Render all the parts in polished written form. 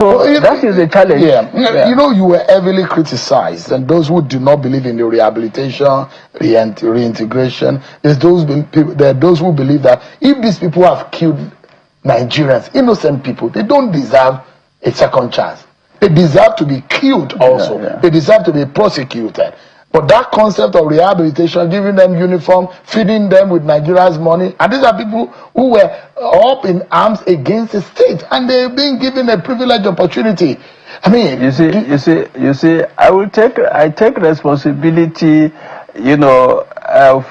So that is the challenge. Yeah. You know, you were heavily criticized, and those who do not believe in the rehabilitation, reintegration, there are those who believe that if these people have killed Nigerians, innocent people, they don't deserve a second chance. They deserve to be killed also. They deserve to be prosecuted. But that concept of rehabilitation, giving them uniform, feeding them with Nigeria's money, and these are people who were up in arms against the state, and they're being given a privileged opportunity. I mean, you see, I take responsibility,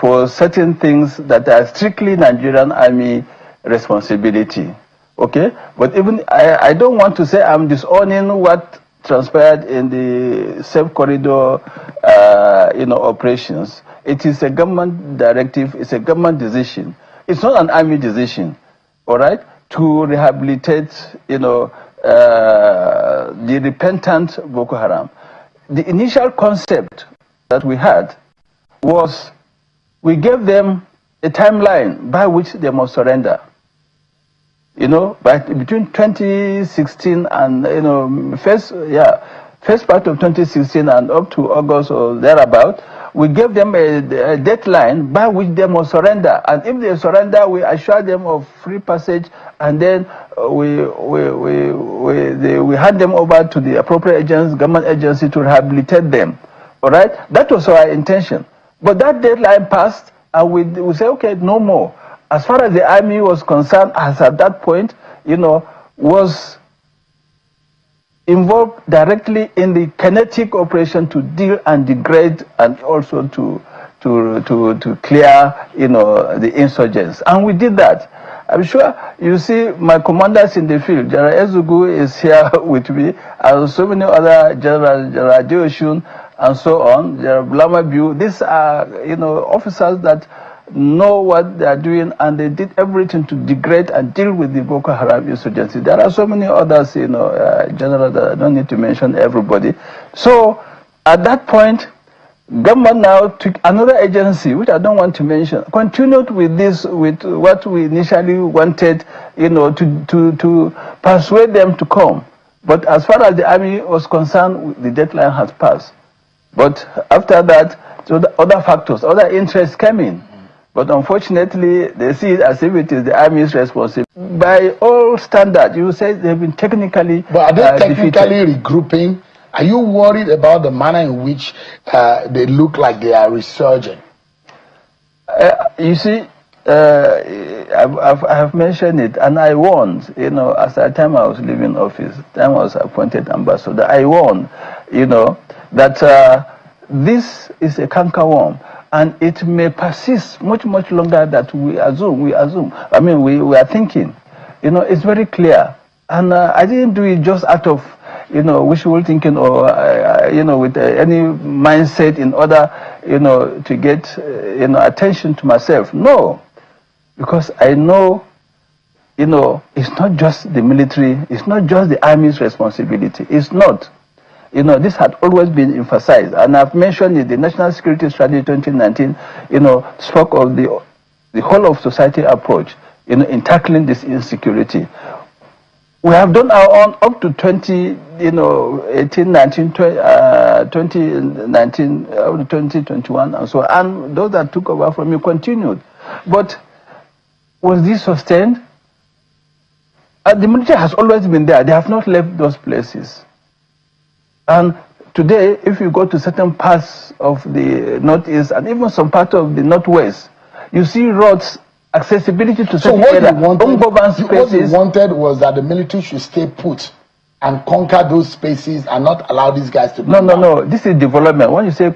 for certain things that are strictly Nigerian Army responsibility. Okay, but even I don't want to say I'm disowning what transpired in the safe corridor, operations. It is a government directive. It's a government decision. It's not an army decision. All right, to rehabilitate, the repentant Boko Haram. The initial concept that we had was we gave them a timeline by which they must surrender. Between 2016 and first part of 2016 and up to August or thereabout, we gave them a deadline by which they must surrender. And if they surrender, we assure them of free passage, and then we hand them over to the appropriate government agency to rehabilitate them. All right, that was our intention. But that deadline passed, and we say, okay, no more. As far as the army was concerned, as at that point, was involved directly in the kinetic operation to deal and degrade, and also to clear, the insurgents. And we did that. I'm sure you see my commanders in the field. General Ezugu is here with me, and so many other General Deoshun, and so on. General Blamabu. These are, officers that know what they are doing, and they did everything to degrade and deal with the Boko Haram insurgency. There are so many others, General, that I don't need to mention everybody. So at that point, government now took another agency, which I don't want to mention, continued with this, with what we initially wanted, to persuade them to come. But as far as the army was concerned, the deadline has passed. But after that, so the other factors, other interests came in. But unfortunately, they see it as if it is the army's responsibility. By all standards, you say they've been technically But are they technically regrouping? Are you worried about the manner in which they look like they are resurging? You see, I have mentioned it, and I warned, at the time I was leaving office, time I was appointed ambassador, I warned, that this is a cankerworm. And it may persist much longer than we assume. I mean, we are thinking. It's very clear. And I didn't do it just out of, wishful thinking or, with any mindset in order, to get, attention to myself. No. Because I know, it's not just the military, it's not just the army's responsibility. It's not. This had always been emphasized, and I've mentioned it. The National Security Strategy 2019, spoke of the whole of society approach, in tackling this insecurity. We have done our own up to 2019, 2021, and so on. And those that took over from me continued. But was this sustained? The military has always been there. They have not left those places. And today, if you go to certain parts of the northeast and even some part of the northwest, you see roads, accessibility to certain areas. What you wanted was that the military should stay put and conquer those spaces and not allow these guys to. No. This is development. When you say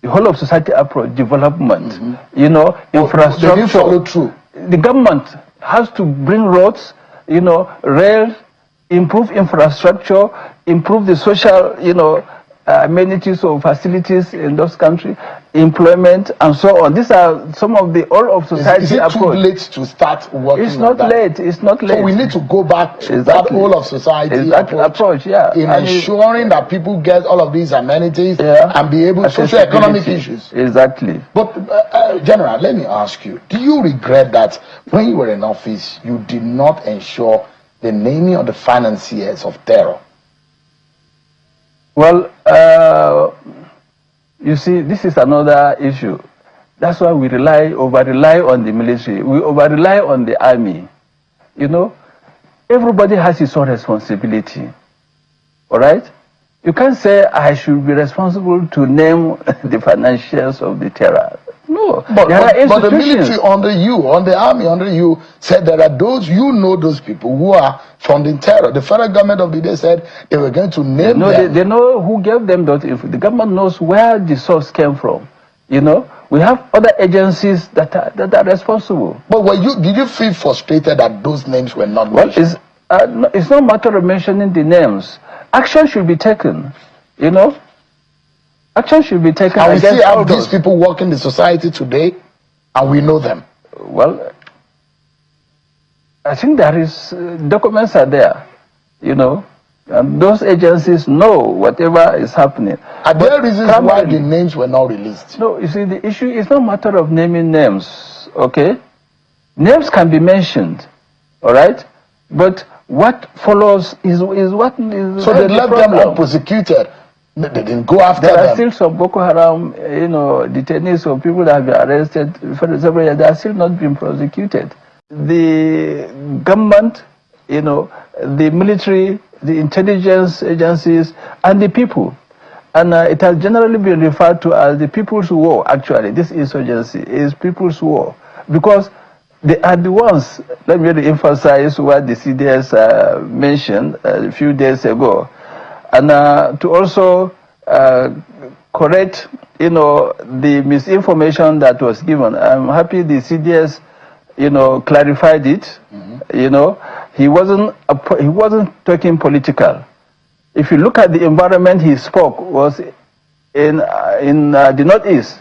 the whole of society approach, development, infrastructure. They didn't follow through. The government has to bring roads, rail, improve infrastructure, improve the social, amenities or facilities in those countries, employment, and so on. These are some of the all of society is it approach. Too late to start working? It's not late. It's not late. So we need to go back to that whole of society approach. Yeah, in ensuring that people get all of these amenities and be able to socio-economic issues. Exactly. But General, let me ask you: do you regret that when you were in office, you did not ensure the naming of the financiers of terror? Well, you see, this is another issue. That's why we over-rely on the military. We over-rely on the army. You know, everybody has his own responsibility. All right? You can't say I should be responsible to name the financiers of the terror. No, but the military under you, on the army under you, said there are those, you know, those people who are funding terror. The federal government of the day said they were going to name them. They know who gave them that. If the government knows where the source came from, you know, we have other agencies that are responsible. But did you feel frustrated that those names were not mentioned? Well, it's not a matter of mentioning the names. Action should be taken, you know. Action should be taken. And we see how these people work in the society today, and we know them. Well, I think there is, documents are there, you know, and those agencies know whatever is happening. Are there reasons why the names were not released? No, you see, the issue is not a matter of naming names, okay? Names can be mentioned, all right? But what follows is what is. So they left them unprosecuted. They didn't go after them. There are still some Boko Haram, you know, detainees or people that have been arrested for several years. They are still not being prosecuted. The government, you know, the military, the intelligence agencies, and the people. And it has generally been referred to as the people's war, actually. This insurgency is people's war. Because they are the ones, let me emphasize what the CDS mentioned a few days ago. And to also correct, you know, the misinformation that was given. I'm happy the CDS, you know, clarified it. You know, he wasn't talking political. If you look at the environment he spoke was in the Northeast,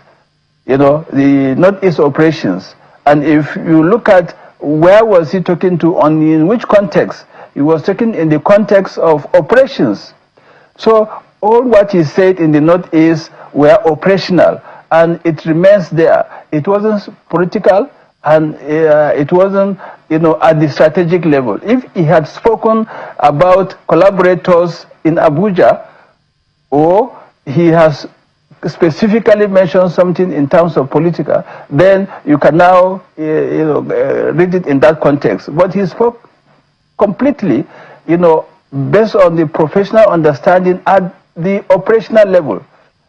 you know, the Northeast operations. And if you look at where was he talking to, in which context, he was talking in the context of operations. So all what he said in the Northeast were operational, and it remains there. It wasn't political, and it wasn't, you know, at the strategic level. If he had spoken about collaborators in Abuja, or he has specifically mentioned something in terms of political, then you can now, you know, read it in that context. But he spoke completely, you know, based on the professional understanding at the operational level.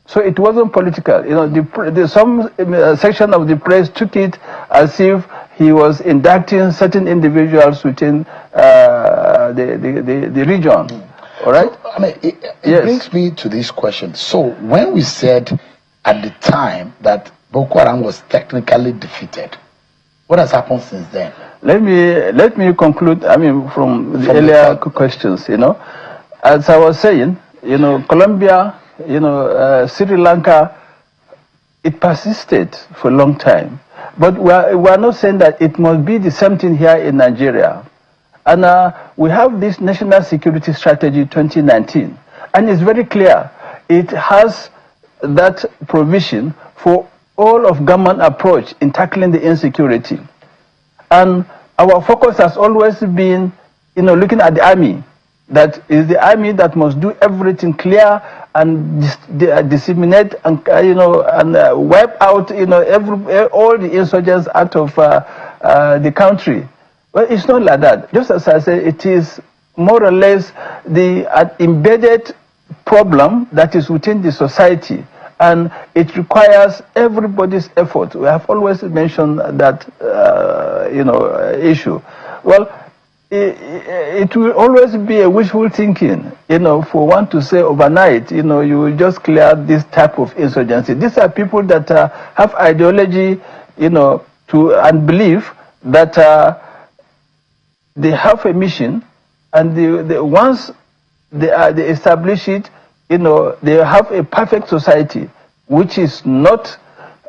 So it wasn't political. You know, some section of the press took it as if he was inducting certain individuals within the region. All right? So, I mean, it brings me to this question. So when we said at the time that Boko Haram was technically defeated, what has happened since then? Let me conclude, I mean, from the earlier questions, you know. As I was saying, you know, Colombia, you know, Sri Lanka, it persisted for a long time. But we are not saying that it must be the same thing here in Nigeria. And we have this National Security Strategy 2019. And it's very clear. It has that provision for all of government approach in tackling the insecurity. And our focus has always been, you know, looking at the army. That is the army that must do everything clear and disseminate and, you know, and wipe out, you know, all the insurgents out of the country. But it's not like that. Just as I said, it is more or less the embedded problem that is within the society. And it requires everybody's effort. We have always mentioned that, you know, issue. Well, it will always be a wishful thinking, you know, for one to say overnight, you know, you will just clear this type of insurgency. These are people that have ideology, you know, and believe that they have a mission, and once they establish it, you know, they have a perfect society, which is not,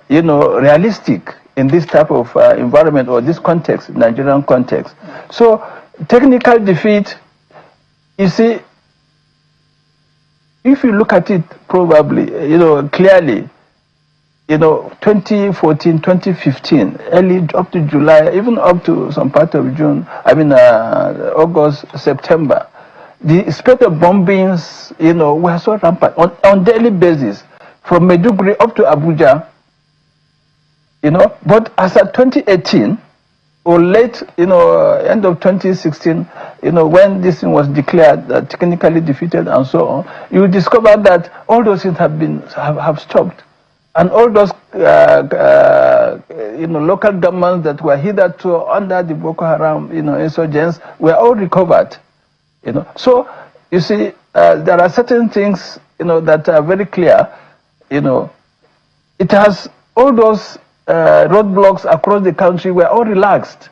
you know, realistic in this type of environment or this context, Nigerian context. So technical defeat, you see, if you look at it probably, you know, clearly, you know, 2014, 2015, early up to July, even up to some part of June, I mean August, September, the spread of bombings, you know, were so rampant on daily basis, from Maiduguri up to Abuja, you know. But as of 2018, or late, you know, end of 2016, you know, when this thing was declared technically defeated and so on, you discover that all those things have stopped. And all those, you know, local governments that were hitherto under the Boko Haram, you know, insurgents were all recovered, you know. So, you see, there are certain things, you know, that are very clear, you know. It has, all those roadblocks across the country were all relaxed.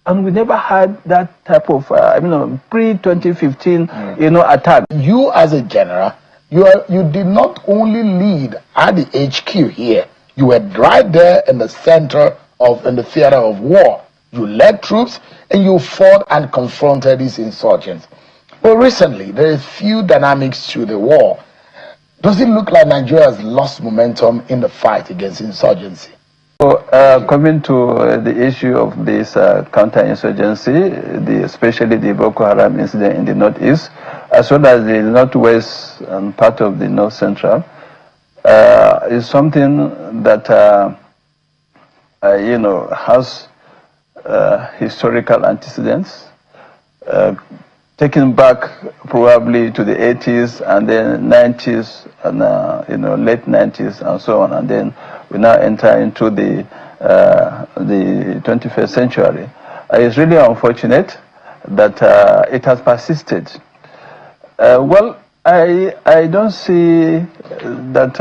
And we never had that type of, you know, pre-2015, you know, attack. You as a general, you did not only lead at the HQ here, you were right there in the center of, in the theater of war. You led troops and you fought and confronted these insurgents. But recently, there is few dynamics to the war. Does it look like Nigeria has lost momentum in the fight against insurgency? So, coming to the issue of this counterinsurgency, especially the Boko Haram incident in the northeast, as well as the northwest and part of the north central, is something that you know, has historical antecedents, taken back probably to the 80s and then 90s and you know, late 90s and so on, and then we now enter into the 21st century. It's really unfortunate that it has persisted. Well, I don't see that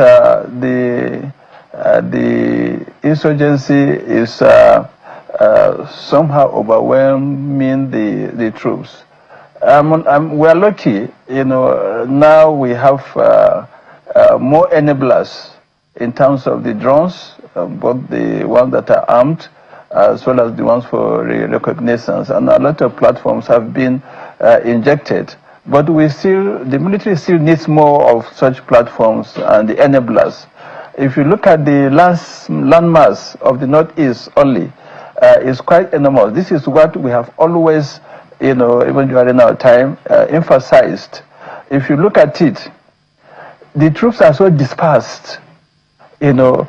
the insurgency is somehow overwhelming the troops. We're lucky, you know, now we have more enablers in terms of the drones, both the ones that are armed as well as the ones for reconnaissance, and a lot of platforms have been injected. But the military still needs more of such platforms and the enablers. If you look at the landmass of the Northeast only, it's quite enormous. This is what we have always, you know, even during our time, emphasized. If you look at it, the troops are so dispersed, you know,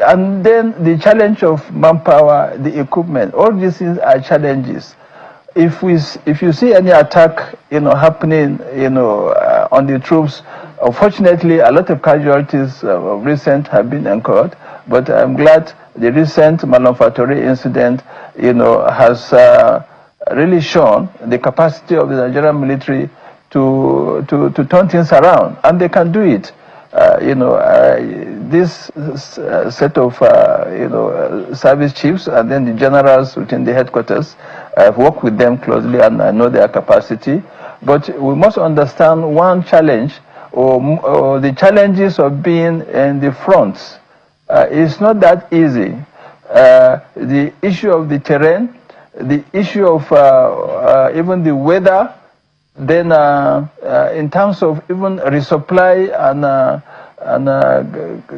and then the challenge of manpower, the equipment, all these things are challenges. If you see any attack, you know, happening, you know, on the troops, unfortunately, a lot of casualties of recent have been incurred. But I'm glad the recent Malumfatori incident, you know, has really shown the capacity of the Nigerian military to turn things around, and they can do it. You know, this set of you know, service chiefs and then the generals within the headquarters, I've worked with them closely and I know their capacity. But we must understand one challenge, or the challenges of being in the fronts. It's not that easy. The issue of the terrain, the issue of even the weather, then in terms of even resupply and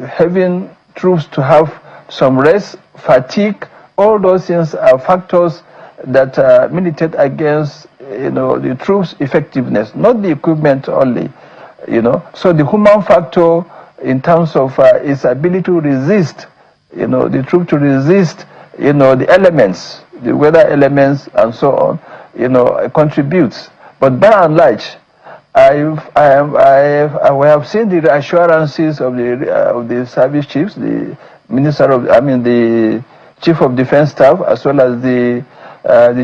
having troops to have some rest, fatigue, all those things are factors that militate against, you know, the troops' effectiveness, not the equipment only, you know. So the human factor in terms of its ability to resist, you know, the troop to resist, you know, the elements, the weather elements and so on, you know, contributes. But by and large, I have seen the assurances of the service chiefs, the minister of, the chief of defense staff, as well as the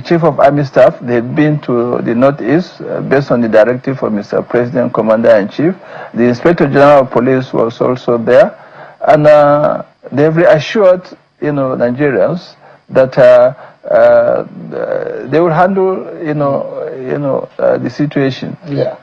chief of army staff. They've been to the northeast based on the directive of Mr. President, Commander-in-Chief. The Inspector General of Police was also there, and they've reassured, you know, Nigerians that they will handle, the situation. Yeah.